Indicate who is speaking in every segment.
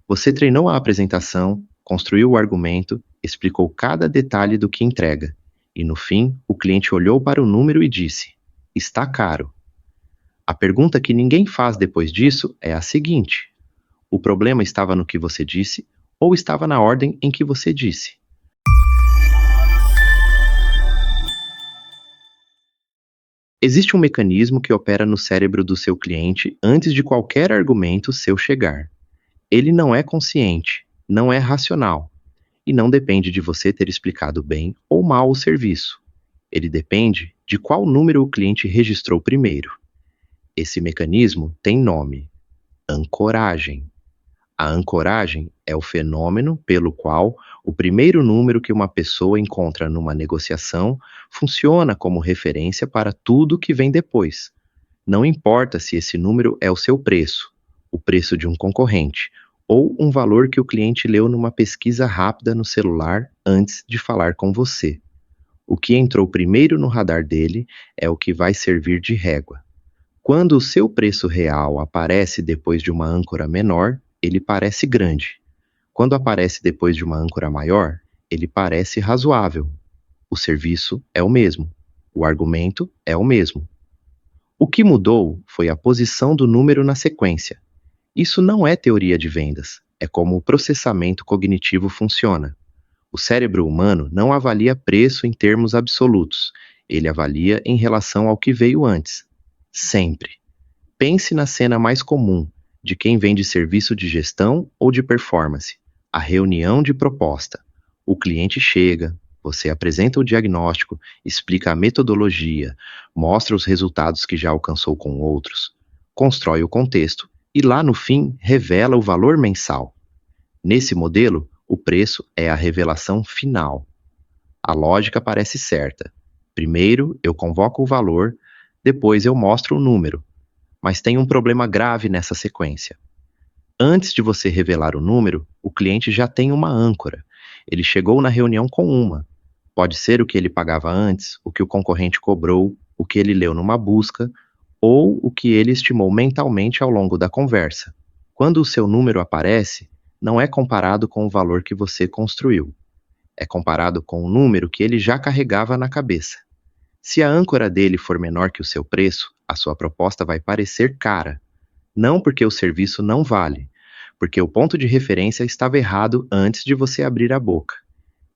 Speaker 1: Você treinou a apresentação, construiu o argumento, explicou cada detalhe do que entrega. E no fim, o cliente olhou para o número e disse: está caro. A pergunta que ninguém faz depois disso é a seguinte: o problema estava no que você disse ou estava na ordem em que você disse? Existe um mecanismo que opera no cérebro do seu cliente antes de qualquer argumento seu chegar. Ele não é consciente, não é racional e não depende de você ter explicado bem ou mal o serviço. Ele depende de qual número o cliente registrou primeiro. Esse mecanismo tem nome: ancoragem. A ancoragem é o fenômeno pelo qual o primeiro número que uma pessoa encontra numa negociação funciona como referência para tudo que vem depois. Não importa se esse número é o seu preço, o preço de um concorrente, ou um valor que o cliente leu numa pesquisa rápida no celular antes de falar com você. O que entrou primeiro no radar dele é o que vai servir de régua. Quando o seu preço real aparece depois de uma âncora menor, ele parece grande. Quando aparece depois de uma âncora maior, ele parece razoável. O serviço é o mesmo. O argumento é o mesmo. O que mudou foi a posição do número na sequência. Isso não é teoria de vendas, é como o processamento cognitivo funciona. O cérebro humano não avalia preço em termos absolutos, ele avalia em relação ao que veio antes. Sempre. Pense na cena mais comum, de quem vende serviço de gestão ou de performance: a reunião de proposta. O cliente chega, você apresenta o diagnóstico, explica a metodologia, mostra os resultados que já alcançou com outros, constrói o contexto e lá no fim revela o valor mensal. Nesse modelo, o preço é a revelação final. A lógica parece certa. Primeiro eu convoco o valor, depois eu mostro o número. Mas tem um problema grave nessa sequência. Antes de você revelar o número, o cliente já tem uma âncora. Ele chegou na reunião com uma. Pode ser o que ele pagava antes, o que o concorrente cobrou, o que ele leu numa busca, ou o que ele estimou mentalmente ao longo da conversa. Quando o seu número aparece, não é comparado com o valor que você construiu. É comparado com o número que ele já carregava na cabeça. Se a âncora dele for menor que o seu preço, a sua proposta vai parecer cara. Não porque o serviço não vale, porque o ponto de referência estava errado antes de você abrir a boca.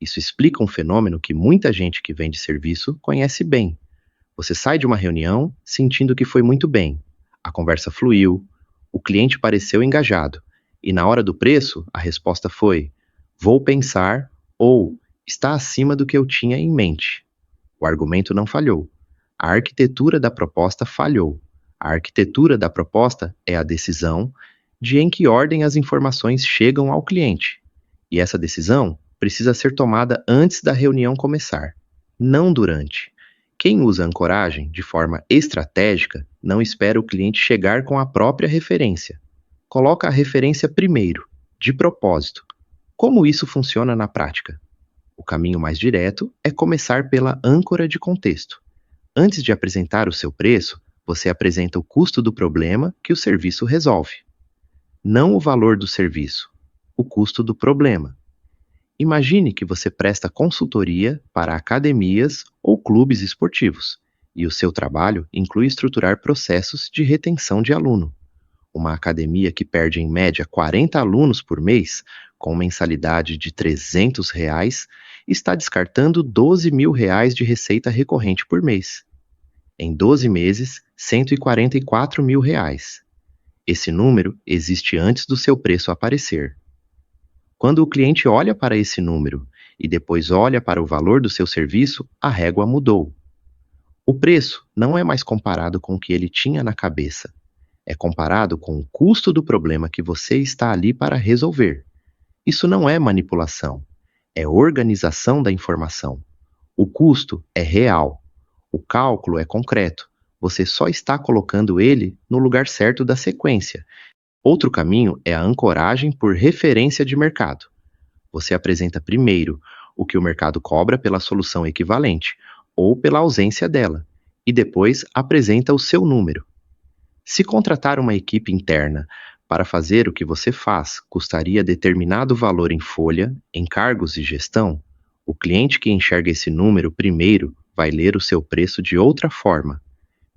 Speaker 1: Isso explica um fenômeno que muita gente que vende serviço conhece bem. Você sai de uma reunião sentindo que foi muito bem. A conversa fluiu, o cliente pareceu engajado, e na hora do preço, a resposta foi: vou pensar, ou está acima do que eu tinha em mente. O argumento não falhou. A arquitetura da proposta falhou. A arquitetura da proposta é a decisão de em que ordem as informações chegam ao cliente. E essa decisão precisa ser tomada antes da reunião começar, não durante. Quem usa ancoragem de forma estratégica não espera o cliente chegar com a própria referência. Coloca a referência primeiro, de propósito. Como isso funciona na prática? O caminho mais direto é começar pela âncora de contexto. Antes de apresentar o seu preço, você apresenta o custo do problema que o serviço resolve. Não o valor do serviço, o custo do problema. Imagine que você presta consultoria para academias ou clubes esportivos, e o seu trabalho inclui estruturar processos de retenção de aluno. Uma academia que perde em média 40 alunos por mês, com mensalidade de R$ 300, está descartando R$ 12.000 de receita recorrente por mês. Em 12 meses, R$ 144.000. Esse número existe antes do seu preço aparecer. Quando o cliente olha para esse número e depois olha para o valor do seu serviço, a régua mudou. O preço não é mais comparado com o que ele tinha na cabeça. É comparado com o custo do problema que você está ali para resolver. Isso não é manipulação, é organização da informação. O custo é real. O cálculo é concreto. Você só está colocando ele no lugar certo da sequência. Outro caminho é a ancoragem por referência de mercado. Você apresenta primeiro o que o mercado cobra pela solução equivalente ou pela ausência dela, e depois apresenta o seu número. Se contratar uma equipe interna Para fazer o que você faz custaria determinado valor em folha, encargos e gestão, o cliente que enxerga esse número primeiro vai ler o seu preço de outra forma.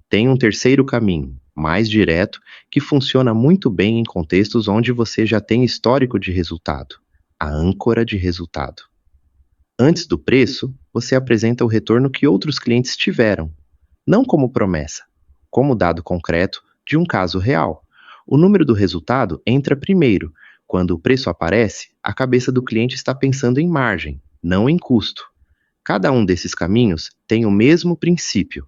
Speaker 1: Tem um terceiro caminho, mais direto, que funciona muito bem em contextos onde você já tem histórico de resultado: a âncora de resultado. Antes do preço, você apresenta o retorno que outros clientes tiveram, não como promessa, como dado concreto de um caso real. O número do resultado entra primeiro. Quando o preço aparece, a cabeça do cliente está pensando em margem, não em custo. Cada um desses caminhos tem o mesmo princípio.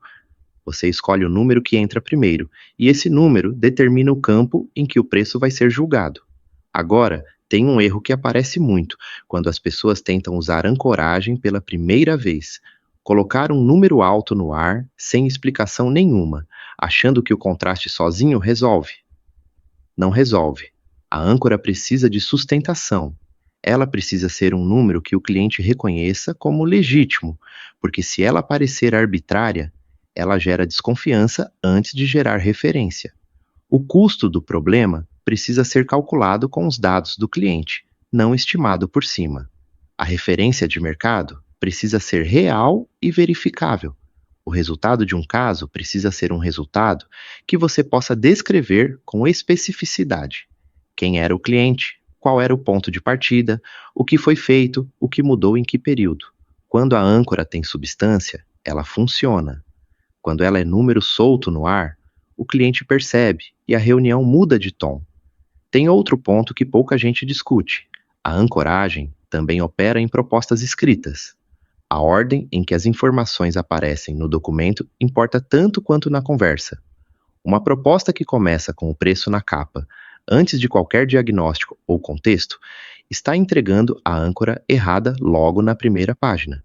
Speaker 1: Você escolhe o número que entra primeiro, e esse número determina o campo em que o preço vai ser julgado. Agora, tem um erro que aparece muito quando as pessoas tentam usar ancoragem pela primeira vez. Colocar um número alto no ar, sem explicação nenhuma, achando que o contraste sozinho resolve. Não resolve. A âncora precisa de sustentação. Ela precisa ser um número que o cliente reconheça como legítimo, porque se ela parecer arbitrária, ela gera desconfiança antes de gerar referência. O custo do problema precisa ser calculado com os dados do cliente, não estimado por cima. A referência de mercado precisa ser real e verificável. O resultado de um caso precisa ser um resultado que você possa descrever com especificidade. Quem era o cliente, qual era o ponto de partida, o que foi feito, o que mudou em que período. Quando a âncora tem substância, ela funciona. Quando ela é número solto no ar, o cliente percebe e a reunião muda de tom. Tem outro ponto que pouca gente discute. A ancoragem também opera em propostas escritas. A ordem em que as informações aparecem no documento importa tanto quanto na conversa. Uma proposta que começa com o preço na capa, antes de qualquer diagnóstico ou contexto, está entregando a âncora errada logo na primeira página.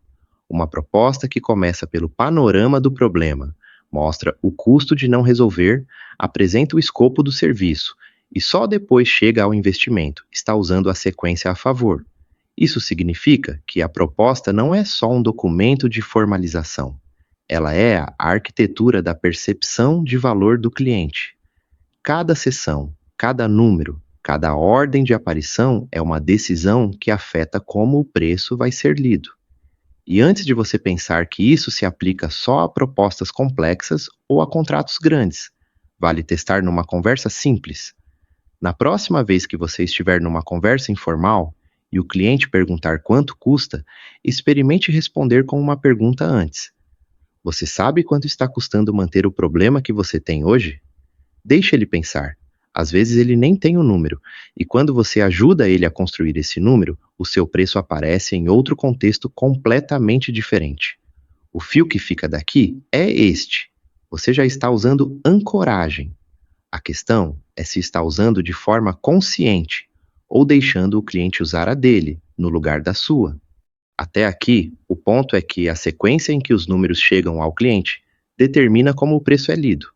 Speaker 1: Uma proposta que começa pelo panorama do problema, mostra o custo de não resolver, apresenta o escopo do serviço e só depois chega ao investimento, está usando a sequência a favor. Isso significa que a proposta não é só um documento de formalização. Ela é a arquitetura da percepção de valor do cliente. Cada seção, cada número, cada ordem de aparição é uma decisão que afeta como o preço vai ser lido. E antes de você pensar que isso se aplica só a propostas complexas ou a contratos grandes, vale testar numa conversa simples. Na próxima vez que você estiver numa conversa informal e o cliente perguntar quanto custa, experimente responder com uma pergunta antes. Você sabe quanto está custando manter o problema que você tem hoje? Deixe ele pensar. Às vezes ele nem tem o número, e quando você ajuda ele a construir esse número, o seu preço aparece em outro contexto completamente diferente. O fio que fica daqui é este. Você já está usando ancoragem. A questão é se está usando de forma consciente ou deixando o cliente usar a dele, no lugar da sua. Até aqui, o ponto é que a sequência em que os números chegam ao cliente determina como o preço é lido,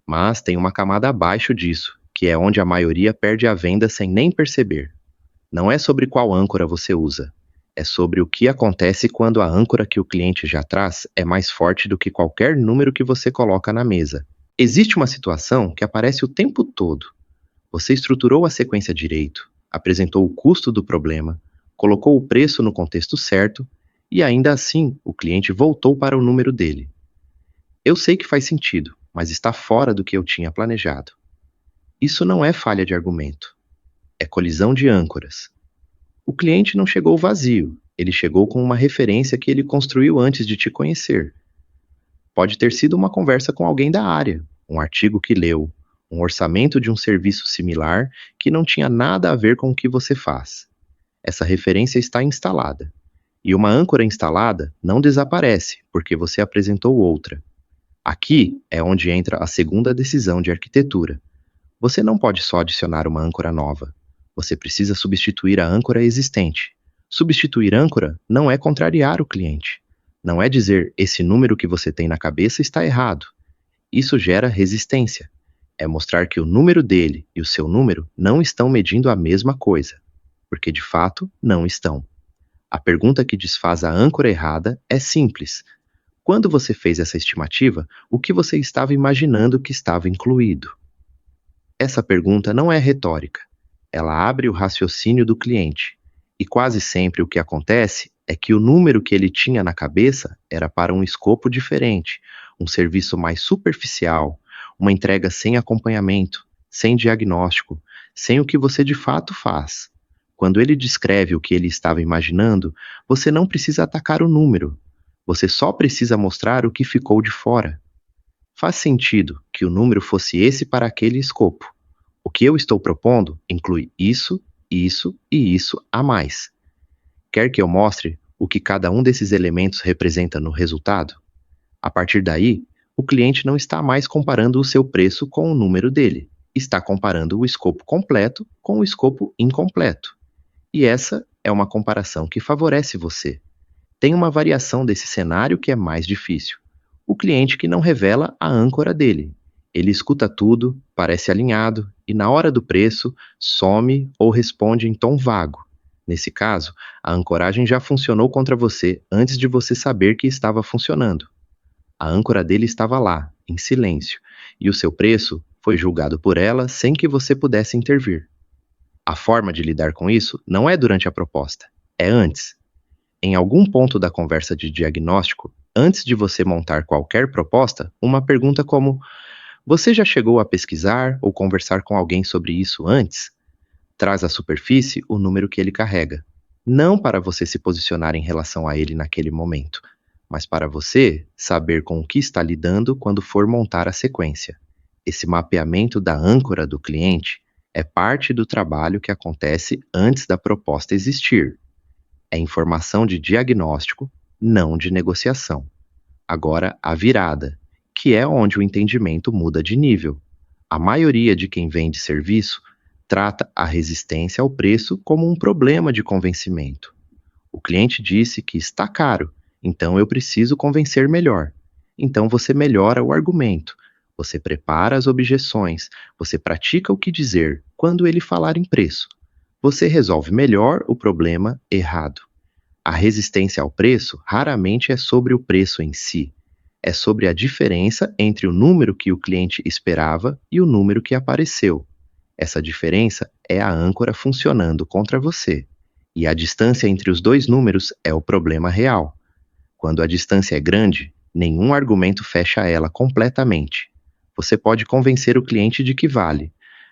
Speaker 1: mas tem uma camada abaixo disso, que é onde a maioria perde a venda sem nem perceber. Não é sobre qual âncora você usa, é sobre o que acontece quando a âncora que o cliente já traz é mais forte do que qualquer número que você coloca na mesa. Existe uma situação que aparece o tempo todo. Você estruturou a sequência direito, apresentou o custo do problema, colocou o preço no contexto certo e ainda assim o cliente voltou para o número dele. Eu sei que faz sentido, mas está fora do que eu tinha planejado. Isso não é falha de argumento, é colisão de âncoras. O cliente não chegou vazio, ele chegou com uma referência que ele construiu antes de te conhecer. Pode ter sido uma conversa com alguém da área, um artigo que leu, um orçamento de um serviço similar que não tinha nada a ver com o que você faz. Essa referência está instalada. E uma âncora instalada não desaparece porque você apresentou outra. Aqui é onde entra a segunda decisão de arquitetura. Você não pode só adicionar uma âncora nova. Você precisa substituir a âncora existente. Substituir âncora não é contrariar o cliente. Não é dizer esse número que você tem na cabeça está errado. Isso gera resistência. É mostrar que o número dele e o seu número não estão medindo a mesma coisa. Porque de fato não estão. A pergunta que desfaz a âncora errada é simples. Quando você fez essa estimativa, o que você estava imaginando que estava incluído? Essa pergunta não é retórica. Ela abre o raciocínio do cliente. E quase sempre o que acontece é que o número que ele tinha na cabeça era para um escopo diferente, um serviço mais superficial, uma entrega sem acompanhamento, sem diagnóstico, sem o que você de fato faz. Quando ele descreve o que ele estava imaginando, você não precisa atacar o número. Você só precisa mostrar o que ficou de fora. Faz sentido que o número fosse esse para aquele escopo. O que eu estou propondo inclui isso, isso e isso a mais. Quer que eu mostre o que cada um desses elementos representa no resultado? A partir daí, o cliente não está mais comparando o seu preço com o número dele. Está comparando o escopo completo com o escopo incompleto. E essa é uma comparação que favorece você. Tem uma variação desse cenário que é mais difícil. O cliente que não revela a âncora dele. Ele escuta tudo, parece alinhado e, na hora do preço, some ou responde em tom vago. Nesse caso, a ancoragem já funcionou contra você antes de você saber que estava funcionando. A âncora dele estava lá, em silêncio, e o seu preço foi julgado por ela sem que você pudesse intervir. A forma de lidar com isso não é durante a proposta, é antes. Em algum ponto da conversa de diagnóstico, antes de você montar qualquer proposta, uma pergunta como: você já chegou a pesquisar ou conversar com alguém sobre isso antes? Traz à superfície o número que ele carrega. Não para você se posicionar em relação a ele naquele momento, mas para você saber com o que está lidando quando for montar a sequência. Esse mapeamento da âncora do cliente é parte do trabalho que acontece antes da proposta existir. É informação de diagnóstico, não de negociação. Agora, a virada, que é onde o entendimento muda de nível. A maioria de quem vende serviço trata a resistência ao preço como um problema de convencimento. O cliente disse que está caro, então eu preciso convencer melhor. Então você melhora o argumento, você prepara as objeções, você pratica o que dizer quando ele falar em preço. Você resolve melhor o problema errado. A resistência ao preço raramente é sobre o preço em si. É sobre a diferença entre o número que o cliente esperava e o número que apareceu. Essa diferença é a âncora funcionando contra você. E a distância entre os dois números é o problema real. Quando a distância é grande, nenhum argumento fecha ela completamente. Você pode convencer o cliente de que vale,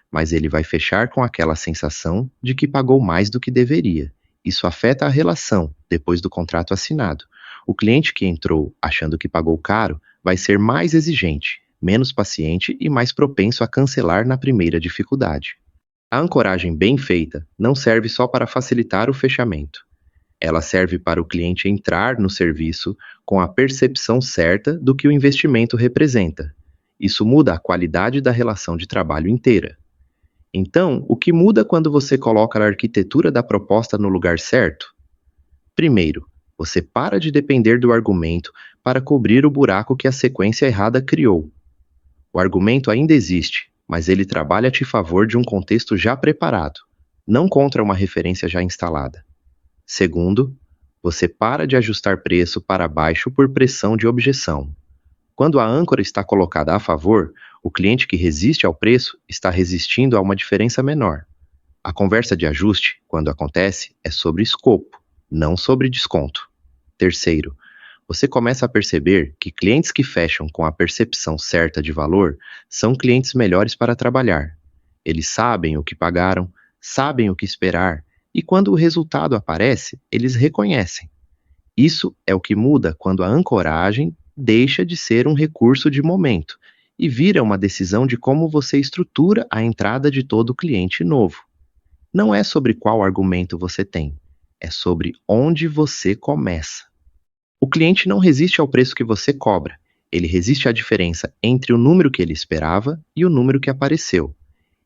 Speaker 1: mas ele vai fechar com aquela sensação de que pagou mais do que deveria. Isso afeta a relação depois do contrato assinado. O cliente que entrou achando que pagou caro vai ser mais exigente, menos paciente e mais propenso a cancelar na primeira dificuldade. A ancoragem bem feita não serve só para facilitar o fechamento. Ela serve para o cliente entrar no serviço com a percepção certa do que o investimento representa. Isso muda a qualidade da relação de trabalho inteira. Então, o que muda quando você coloca a arquitetura da proposta no lugar certo? Primeiro, você para de depender do argumento para cobrir o buraco que a sequência errada criou. O argumento ainda existe, mas ele trabalha a te favor de um contexto já preparado, não contra uma referência já instalada. Segundo, você para de ajustar preço para baixo por pressão de objeção. Quando a âncora está colocada a favor, o cliente que resiste ao preço está resistindo a uma diferença menor. A conversa de ajuste, quando acontece, é sobre escopo, não sobre desconto. Terceiro, você começa a perceber que clientes que fecham com a percepção certa de valor são clientes melhores para trabalhar. Eles sabem o que pagaram, sabem o que esperar, e quando o resultado aparece, eles reconhecem. Isso é o que muda quando a ancoragem deixa de ser um recurso de momento e vira uma decisão de como você estrutura a entrada de todo cliente novo. Não é sobre qual argumento você tem, é sobre onde você começa. O cliente não resiste ao preço que você cobra, ele resiste à diferença entre o número que ele esperava e o número que apareceu.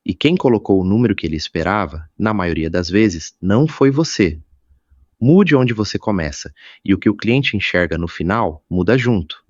Speaker 1: E quem colocou o número que ele esperava, na maioria das vezes, não foi você. Mude onde você começa, e o que o cliente enxerga no final muda junto.